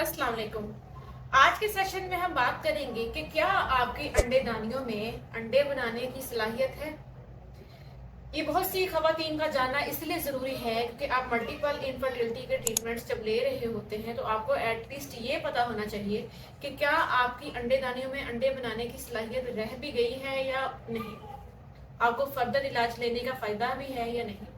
अस्सलाम वालेकुम। आज के सेशन में हम बात करेंगे कि क्या आपकी अंडेदानियों में अंडे बनाने की सलाहियत है। ये बहुत सी खवातीन का जानना इसलिए ज़रूरी है क्योंकि आप मल्टीपल इनफर्टिलिटी के ट्रीटमेंट्स जब ले रहे होते हैं तो आपको एटलीस्ट ये पता होना चाहिए कि क्या आपकी अंडेदानियों में अंडे बनाने की सलाहियत रह भी गई है या नहीं, आपको फर्दर इलाज लेने का फ़ायदा भी है या नहीं,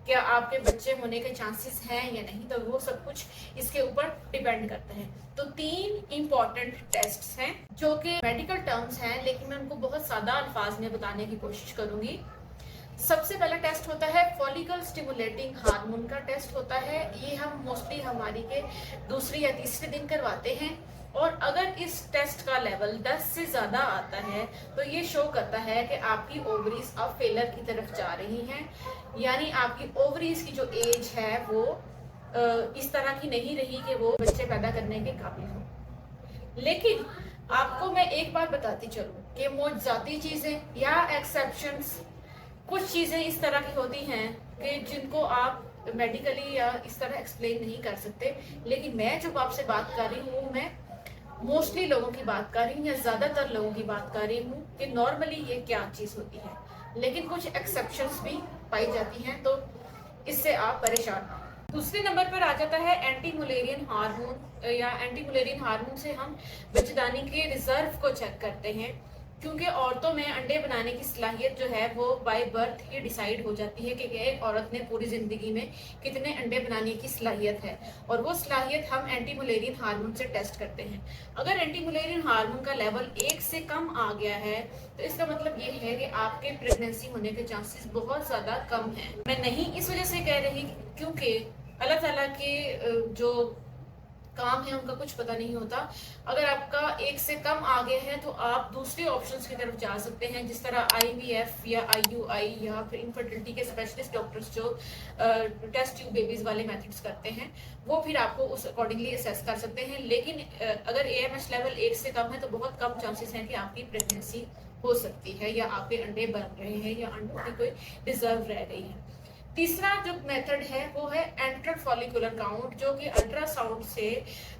क्या आपके बच्चे होने के चांसेस हैं या नहीं। तो वो सब कुछ इसके ऊपर डिपेंड करता है। तो 3 इम्पॉर्टेंट टेस्ट्स हैं जो कि मेडिकल टर्म्स हैं, लेकिन मैं उनको बहुत सादा अल्फाज में बताने की कोशिश करूंगी। सबसे पहला टेस्ट होता है फॉलिकल स्टिमुलेटिंग हार्मोन का टेस्ट होता है। ये हम मोस्टली हमारी के दूसरे या तीसरे दिन करवाते हैं और अगर इस टेस्ट का लेवल 10 से ज्यादा आता है तो ये शो करता है कि आपकी ओवरीज अब फेलर की तरफ जा रही हैं, यानी आपकी ओवरीज की जो एज है वो इस तरह की नहीं रही कि वो बच्चे पैदा करने के काबिल हो। लेकिन आपको मैं एक बात बताती चलूं कि मुआवजाती चीजें या एक्सेप्शंस, कुछ चीजें इस तरह की होती हैं कि जिनको आप मेडिकली या इस तरह एक्सप्लेन नहीं कर सकते। लेकिन मैं जो आपसे बात कर रही हूँ, मैं मोस्टली लोगों की बात कर रही हूँ या ज्यादातर लोगों की बात कर रही हूँ कि नॉर्मली ये क्या चीज होती है, लेकिन कुछ एक्सेप्शंस भी पाई जाती हैं, तो इससे आप परेशान। दूसरे नंबर पर आ जाता है एंटी मुलेरियन हार्मोन। या एंटी मुलेरियन हार्मोन से हम बच्चेदानी के रिजर्व को चेक करते हैं, क्योंकि औरतों में अंडे बनाने की सलाहियत जो है वो बाय बर्थ ही डिसाइड हो जाती है कि एक औरत ने पूरी जिंदगी में कितने अंडे बनाने की सलाहियत है, और वो सलाहियत हम एंटी मुलेरियन हार्मोन से टेस्ट करते हैं। अगर एंटी मुलेरियन हार्मोन का लेवल 1 से कम आ गया है तो इसका मतलब ये है कि आपके प्रेगनेंसी होने के चांसेस बहुत ज्यादा कम है। मैं नहीं इस वजह से कह रही क्योंकि अल्लाह ताला के जो काम है उनका कुछ पता नहीं होता। अगर आपका 1 से कम आ गया है तो आप दूसरे ऑप्शंस की तरफ जा सकते हैं, जिस तरह IVF या IUI या फिर इनफर्टिलिटी के स्पेशलिस्ट डॉक्टर्स जो टेस्ट ट्यूब बेबीज वाले मेथड्स करते हैं वो फिर आपको उस अकॉर्डिंगली असेस कर सकते हैं। लेकिन अगर AMH लेवल 1 से कम है तो बहुत कम चांसेस हैं कि आपकी प्रेगनेंसी हो सकती है या आपके अंडे बन रहे हैं या अंडों की कोई रिजर्व रह गई है। तीसरा जो मेथड है वो है एंटर फॉलिकुलर काउंट, जो कि अल्ट्रासाउंड से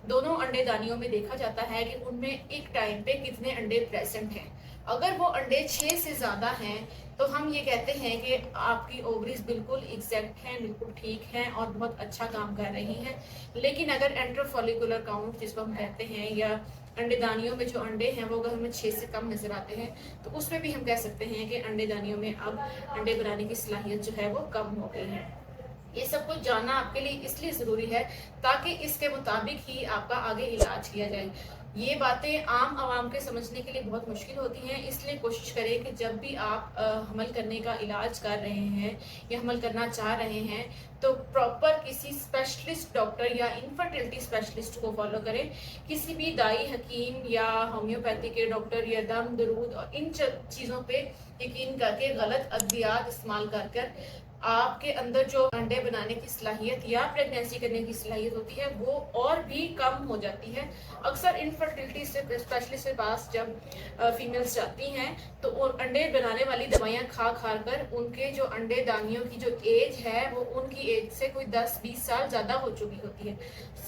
दोनों अंडेदानियों में देखा जाता है कि उनमें एक टाइम पे कितने अंडे प्रेजेंट हैं। अगर वो अंडे 6 से ज्यादा हैं तो हम ये कहते हैं कि आपकी ओवरीज बिल्कुल एग्जैक्ट हैं, बिल्कुल ठीक हैं और बहुत अच्छा काम कर रही हैं। लेकिन अगर एंटर फॉलिकुलर काउंट जिसको हम कहते हैं या अंडेदानियों में जो अंडे हैं वो अगर हमें 6 से कम नजर आते हैं तो उसमें भी हम कह सकते हैं कि अंडेदानियों में अब अंडे बनाने की सलाहियत जो है वो कम हो गई है। ये सब कुछ जानना आपके लिए इसलिए जरूरी है ताकि इसके मुताबिक ही आपका आगे इलाज किया जाए। ये बातें आम आवाम के समझने के लिए बहुत मुश्किल होती हैं, इसलिए कोशिश करें कि जब भी आप हमल करने का इलाज कर रहे हैं या हमल करना चाह रहे हैं तो प्रॉपर किसी स्पेशलिस्ट डॉक्टर या इनफर्टिलिटी स्पेशलिस्ट को फॉलो करें। किसी भी दाई हकीम या होम्योपैथी के डॉक्टर या दम दरूद और इन चीज़ों पे यकीन करके गलत अद्वियात इस्तेमाल कर आपके अंदर जो अंडे बनाने की सलाहियत या प्रेगनेंसी करने की सलाहियत होती है वो और भी कम हो जाती है। अक्सर इनफर्टिलिटी स्पेशलिस्ट के पास जब फीमेल्स जाती हैं तो अंडे बनाने वाली दवाइयाँ खा कर उनके जो अंडे दानियों की जो एज है वो उनकी एज से कोई 10-20 साल ज़्यादा हो चुकी होती है।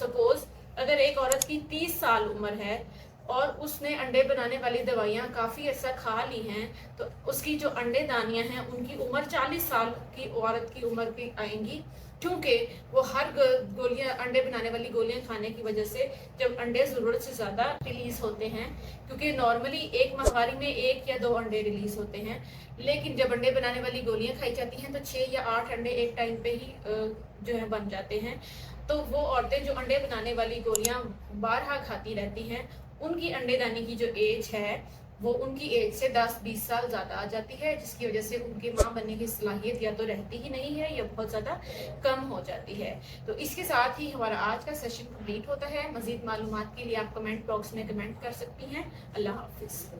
सपोज अगर एक औरत की 30 साल उम्र है और उसने अंडे बनाने वाली दवाइयाँ काफ़ी ऐसा खा ली हैं तो उसकी जो अंडे दानियाँ हैं उनकी उम्र 40 साल की औरत की उम्र की आएंगी, क्योंकि वो हर गोलियां अंडे बनाने वाली गोलियां खाने की वजह से जब अंडे ज़रूरत से ज़्यादा रिलीज होते हैं, क्योंकि नॉर्मली एक माहवारी में 1 या 2 अंडे रिलीज होते हैं, लेकिन जब अंडे बनाने वाली गोलियां खाई जाती हैं तो 6 या 8 अंडे एक टाइम पे ही जो है बन जाते हैं। तो वो औरतें जो अंडे बनाने वाली गोलियां बारहा खाती रहती हैं उनकी अंडेदानी की जो एज है वो उनकी एज से 10-20 साल ज़्यादा आ जाती है, जिसकी वजह से उनके माँ बनने की सलाहियत या तो रहती ही नहीं है या बहुत ज़्यादा कम हो जाती है। तो इसके साथ ही हमारा आज का सेशन कंप्लीट होता है। मज़ीद मालूमात के लिए आप कमेंट बॉक्स में कमेंट कर सकती हैं। अल्लाह हाफिज़।